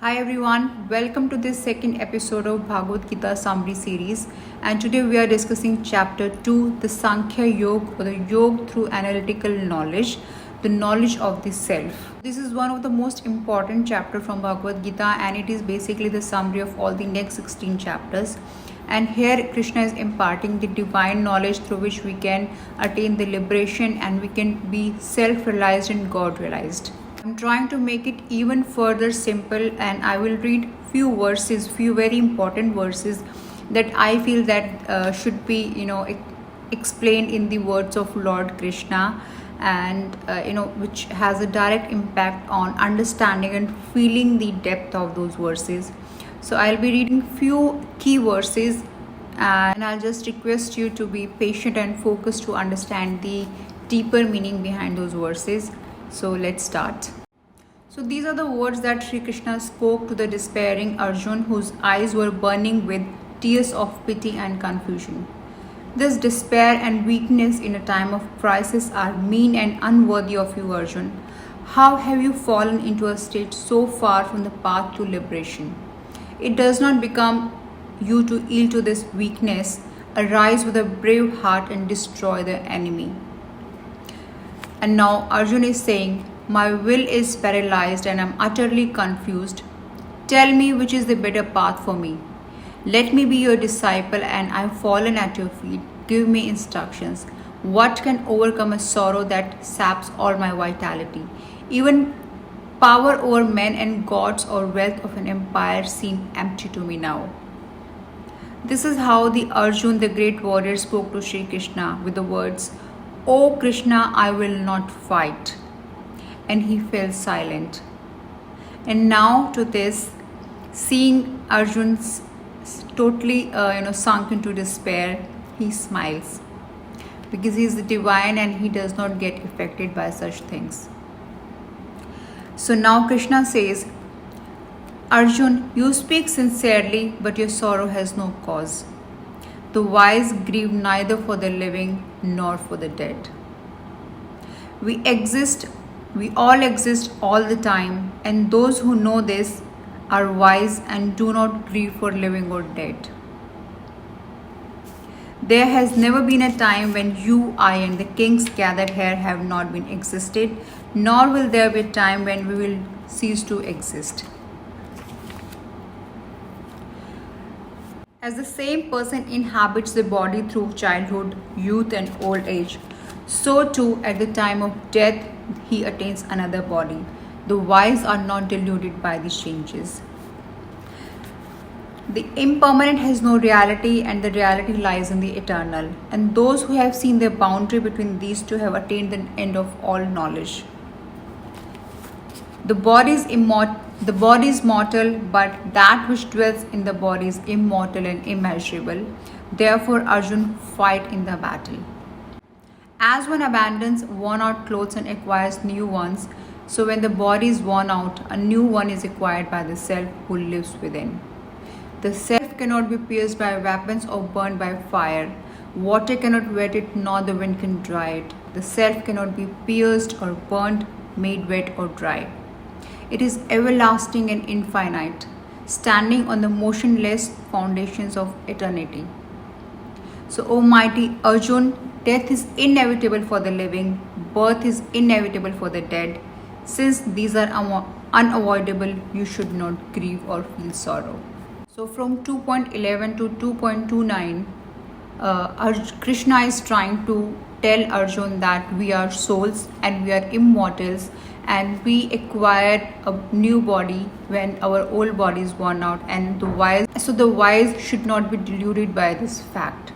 Hi everyone, welcome to this second episode of Bhagavad Gita summary series, and today we are discussing chapter 2, the Sankhya Yog, or the Yog through analytical knowledge, the knowledge of the self. This is one of the most important chapter from Bhagavad Gita, and it is basically the summary of all the next 16 chapters. And here Krishna is imparting the divine knowledge through which we can attain the liberation and we can be self-realized and God-realized. I'm trying to make it even further simple, and I will read few verses, few very important verses that I feel that should be explained in the words of Lord Krishna, and which has a direct impact on understanding and feeling the depth of those verses. So I'll be reading few key verses, and I'll just request you to be patient and focused to understand the deeper meaning behind those verses. So let's start. So these are the words that Shree Krishna spoke to the despairing Arjun, whose eyes were burning with tears of pity and confusion. This despair and weakness in a time of crisis are mean and unworthy of you, Arjun. How have you fallen into a state so far from the path to liberation? It does not become you to yield to this weakness. Arise with a brave heart and destroy the enemy. And now Arjun is saying, my will is paralyzed and I am utterly confused. Tell me which is the better path for me. Let me be your disciple, and I have fallen at your feet. Give me instructions. What can overcome a sorrow that saps all my vitality? Even power over men and gods or wealth of an empire seem empty to me now. This is how the Arjun, the great warrior, spoke to Sri Krishna with the words, O Krishna, I will not fight. And he fell silent. And now to this, seeing Arjun totally sunk into despair, he smiles, because he is the divine and he does not get affected by such things. So now Krishna says, Arjun, you speak sincerely, but your sorrow has no cause. The wise grieve neither for the living nor for the dead. We all exist all the time, and those who know this are wise and do not grieve for living or dead. There has never been a time when you, I, and the kings gathered here have not been existed, nor will there be a time when we will cease to exist. As the same person inhabits the body through childhood, youth, and old age, so too at the time of death he attains another body. The wise are not deluded by these changes. The impermanent has no reality, and the reality lies in the eternal. And those who have seen the boundary between these two have attained the end of all knowledge. The body is mortal, but that which dwells in the body is immortal and immeasurable. Therefore, Arjun, fight in the battle. As one abandons worn-out clothes and acquires new ones, so when the body is worn out, a new one is acquired by the self who lives within. The self cannot be pierced by weapons or burned by fire. Water cannot wet it, nor the wind can dry it. The self cannot be pierced or burnt, made wet or dry. It is everlasting and infinite, standing on the motionless foundations of eternity. So, O mighty Arjun, death is inevitable for the living, birth is inevitable for the dead. Since these are unavoidable, you should not grieve or feel sorrow. So from 2.11 to 2.29, Krishna is trying to tell Arjun that we are souls and we are immortals, and we acquire a new body when our old body is worn out, and the wise should not be deluded by this fact.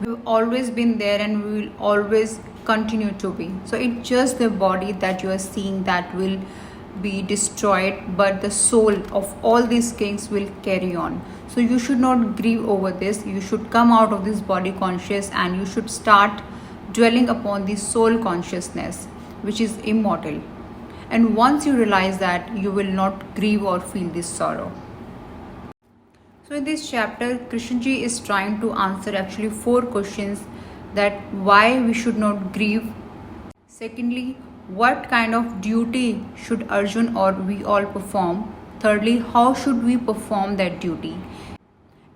We've always been there and we will always continue to be. So it's just the body that you are seeing that will be destroyed, but the soul of all these kings will carry on. So you should not grieve over this. You should come out of this body conscious, and you should start dwelling upon the soul consciousness, which is immortal. And once you realize that, you will not grieve or feel this sorrow. So in this chapter, Krishnaji is trying to answer actually 4 questions: that why we should not grieve. Secondly, what kind of duty should Arjun or we all perform? Thirdly, how should we perform that duty?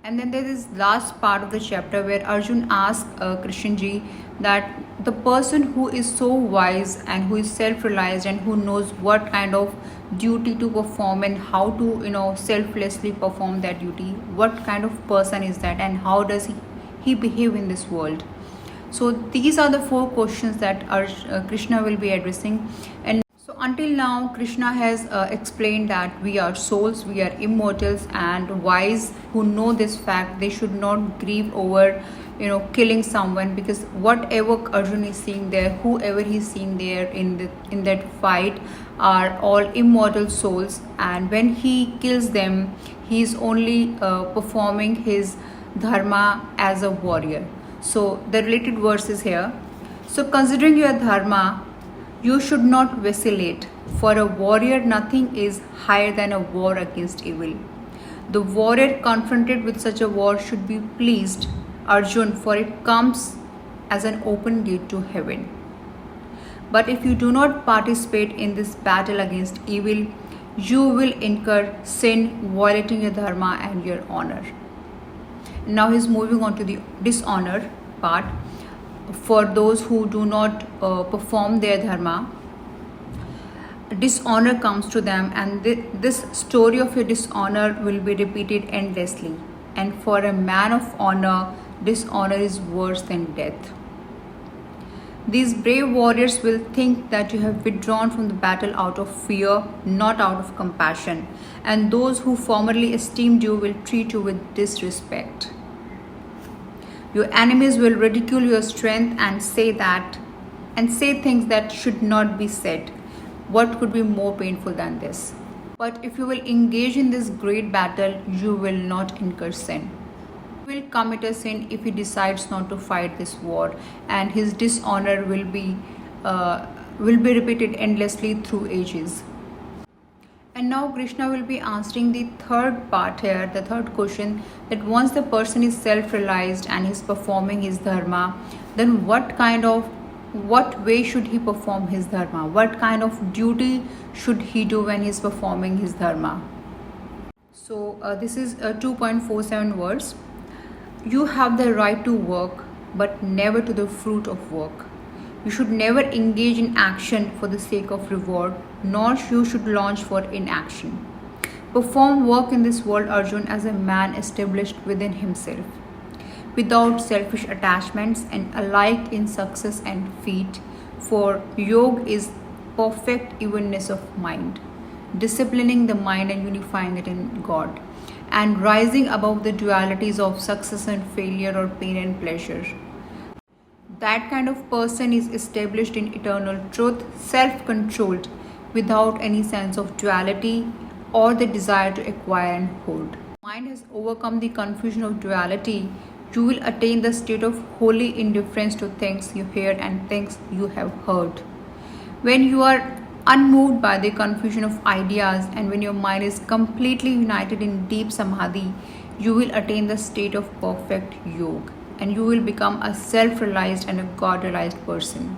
And then there is last part of the chapter where Arjun asks Krishna ji that the person who is so wise and who is self-realized and who knows what kind of duty to perform and how to selflessly perform that duty, what kind of person is that and how does he behave in this world? So these are the 4 questions that Krishna will be addressing. And so until now, Krishna has explained that we are souls, we are immortals, and wise who know this fact, they should not grieve over killing someone, because whatever Arjun is seeing there, whoever he's seeing there in that fight are all immortal souls, and when he kills them, he is only performing his dharma as a warrior. So the related verse is here. So considering your dharma, you should not vacillate. For a warrior, nothing is higher than a war against evil. The warrior confronted with such a war should be pleased, Arjun, for it comes as an open gate to heaven. But if you do not participate in this battle against evil, you will incur sin, violating your dharma and your honor. Now he's moving on to the dishonor part. For those who do not perform their dharma, dishonor comes to them, and this story of your dishonor will be repeated endlessly. And for a man of honor, dishonor is worse than death. These brave warriors will think that you have withdrawn from the battle out of fear, not out of compassion, and those who formerly esteemed you will treat you with disrespect. Your enemies will ridicule your strength and say things that should not be said. What could be more painful than this? But if you will engage in this great battle, you will not incur sin. He will commit a sin if he decides not to fight this war, and his dishonor will be repeated endlessly through ages. And now Krishna will be answering the third part here, the third question, that once the person is self-realized and is performing his dharma, then what way should he perform his dharma? What kind of duty should he do when he is performing his dharma? So this is a 2.47 verse. You have the right to work, but never to the fruit of work. You should never engage in action for the sake of reward, nor you should launch for inaction. Perform work in this world, Arjun, as a man established within himself, without selfish attachments and alike in success and defeat, for yoga is perfect evenness of mind, disciplining the mind and unifying it in God, and rising above the dualities of success and failure or pain and pleasure. That kind of person is established in eternal truth, self-controlled, without any sense of duality or the desire to acquire and hold. Mind has overcome the confusion of duality. You will attain the state of holy indifference to things you hear and things you have heard. When you are unmoved by the confusion of ideas, and when your mind is completely united in deep samadhi, you will attain the state of perfect yoga, and you will become a self-realized and a God-realized person.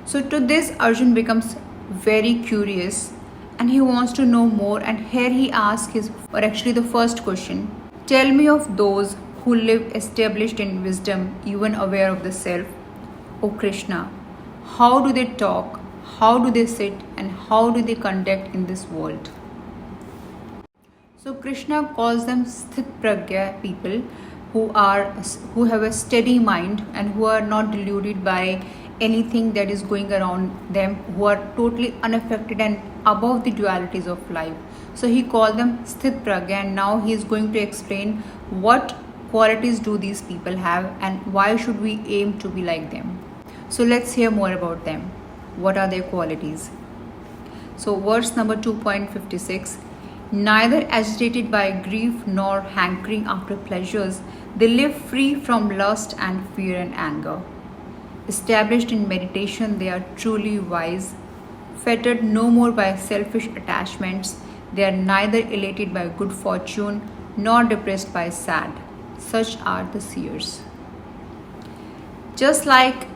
So to this, Arjun becomes very curious and he wants to know more, and here he asks the first question. Tell me of those who live established in wisdom, even aware of the self. O Krishna, how do they talk, how do they sit, and how do they conduct in this world? So Krishna calls them sthit pragya people, who have a steady mind and who are not deluded by anything that is going around them, who are totally unaffected and above the dualities of life. So he called them sthit pragya, and now he is going to explain what qualities do these people have and why should we aim to be like them. So let's hear more about them. What are their qualities? So verse number 2.56. Neither agitated by grief nor hankering after pleasures, they live free from lust and fear and anger. Established in meditation, they are truly wise. Fettered no more by selfish attachments, they are neither elated by good fortune nor depressed by sad. Such are the seers. Just like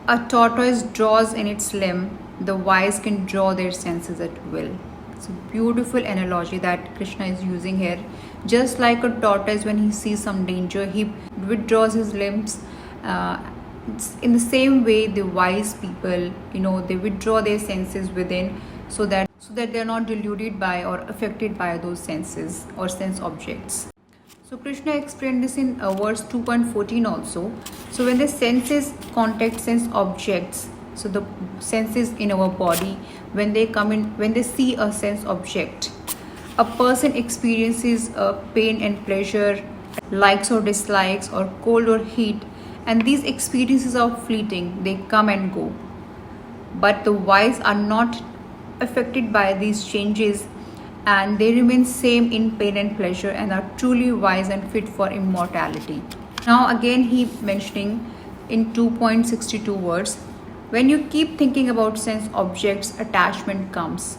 a tortoise draws in its limb, the wise can draw their senses at will. It's a beautiful analogy that Krishna is using here. Just like a tortoise, when he sees some danger, he withdraws his limbs. In the same way, the wise people, they withdraw their senses within, so that they are not deluded by or affected by those senses or sense objects. So Krishna explained this in verse 2.14 also. So when the senses contact sense objects, so the senses in our body, when they see a sense object, a person experiences pain and pleasure, likes or dislikes, or cold or heat, and these experiences are fleeting, they come and go. But the wise are not affected by these changes, and they remain same in pain and pleasure, and are truly wise and fit for immortality. Now again he mentioning in 2.62 words, when you keep thinking about sense objects, attachment comes.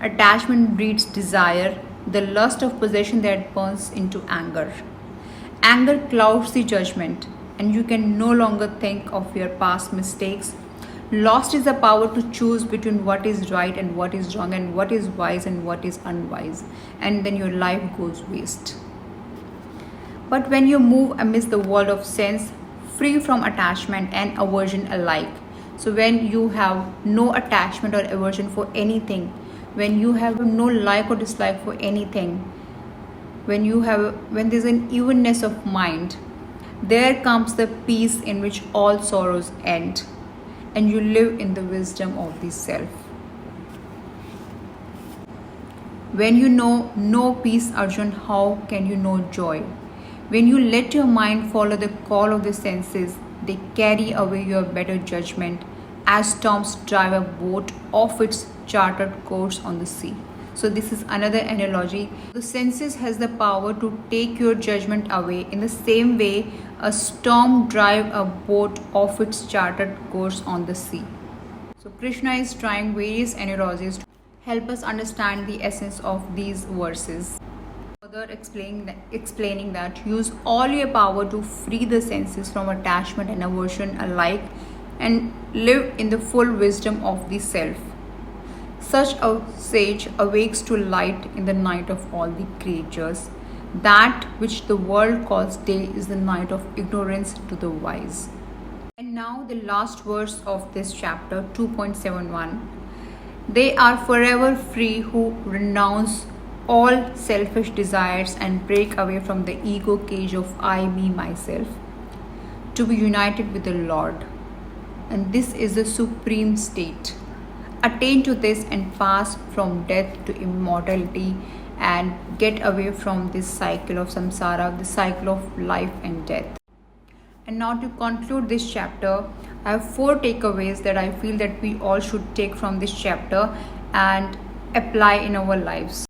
Attachment breeds desire, the lust of possession that burns into anger. Anger clouds the judgment, and you can no longer think of your past mistakes. Lost is the power to choose between what is right and what is wrong, and what is wise and what is unwise, and then your life goes waste. But when you move amidst the world of sense, free from attachment and aversion alike, so when you have no attachment or aversion for anything, when you have no like or dislike for anything, when there's an evenness of mind, there comes the peace in which all sorrows end, and you live in the wisdom of the self. When you know no peace, Arjun, how can you know joy? When you let your mind follow the call of the senses, they carry away your better judgment, as storms drive a boat off its chartered course on the sea. So this is another analogy. The senses has the power to take your judgment away. In the same way, a storm drive a boat off its chartered course on the sea. So Krishna is trying various analogies to help us understand the essence of these verses. Further explaining that use all your power to free the senses from attachment and aversion alike, and live in the full wisdom of the self. Such a sage awakes to light in the night of all the creatures. That which the world calls day is the night of ignorance to the wise. And now the last verse of this chapter, 2.71. They are forever free who renounce all selfish desires and break away from the ego cage of I, me, myself, to be united with the Lord. And this is the supreme state. Attain to this and pass from death to immortality, and get away from this cycle of samsara, the cycle of life and death. And now to conclude this chapter, I have 4 takeaways that I feel that we all should take from this chapter and apply in our lives.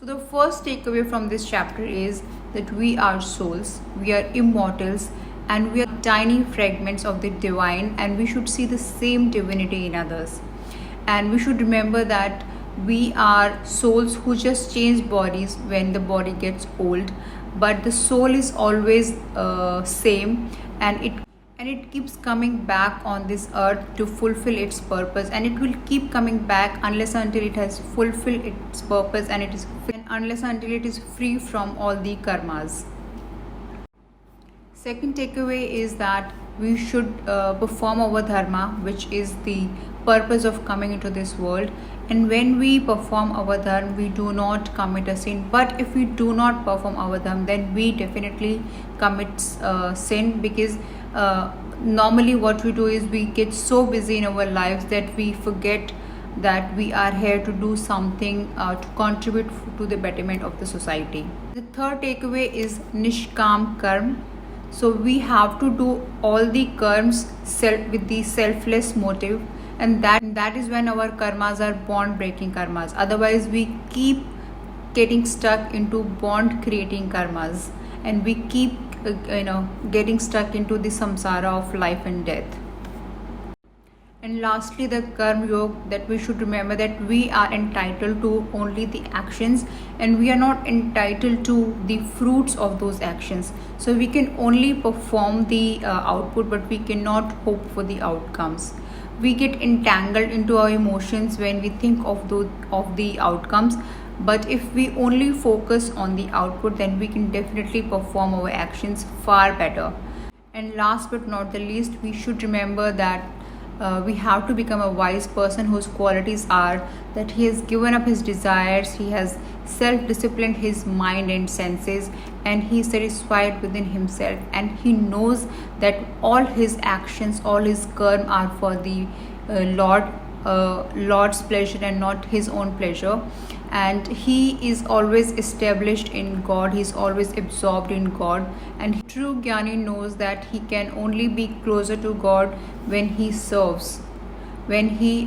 So the first takeaway from this chapter is that we are souls, we are immortals, and we are tiny fragments of the divine, and we should see the same divinity in others. And we should remember that we are souls who just change bodies when the body gets old, but the soul is always same, and it keeps coming back on this earth to fulfill its purpose, and it will keep coming back unless until it has fulfilled its purpose, and unless until it is free from all the karmas. Second takeaway is that we should perform our dharma, which is the purpose of coming into this world. And when we perform our dharma, we do not commit a sin. But if we do not perform our dharma, then we definitely commit sin, because normally what we do is we get so busy in our lives that we forget that we are here to do something to contribute to the betterment of the society. The third takeaway is nishkam karma. So we have to do all the karmas with the selfless motive, and that is when our karmas are bond-breaking karmas. Otherwise, we keep getting stuck into bond-creating karmas, and we keep getting stuck into the samsara of life and death. And lastly, the karma yoga, that we should remember that we are entitled to only the actions, and we are not entitled to the fruits of those actions. So we can only perform the output, but we cannot hope for the outcomes. we get entangled into our emotions when we think of the outcomes. But if we only focus on the output, then we can definitely perform our actions far better. And last but not the least, we should remember that we have to become a wise person whose qualities are that he has given up his desires, he has self-disciplined his mind and senses, and he is satisfied within himself, and he knows that all his actions, all his karma are for the Lord's pleasure and not his own pleasure. And he is always established in God, he is always absorbed in God. And true Jnani knows that he can only be closer to God when he serves, when he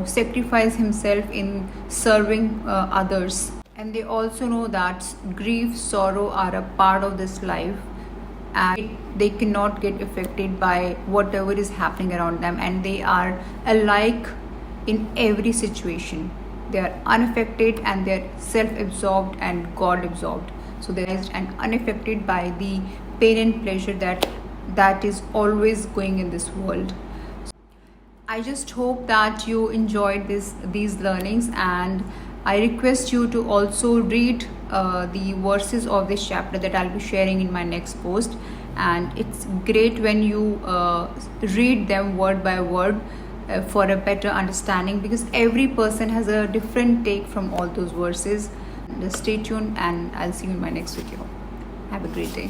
sacrifices himself in serving others. And they also know that grief, sorrow are a part of this life, and they cannot get affected by whatever is happening around them, and they are alike in every situation. They are unaffected and they are self-absorbed and God-absorbed. So they are unaffected by the pain and pleasure that is always going in this world. I just hope that you enjoyed these learnings, and I request you to also read the verses of this chapter that I'll be sharing in my next post. And it's great when you read them word by word for a better understanding, because every person has a different take from all those verses. Stay tuned, and I'll see you in my next video. Have a great day.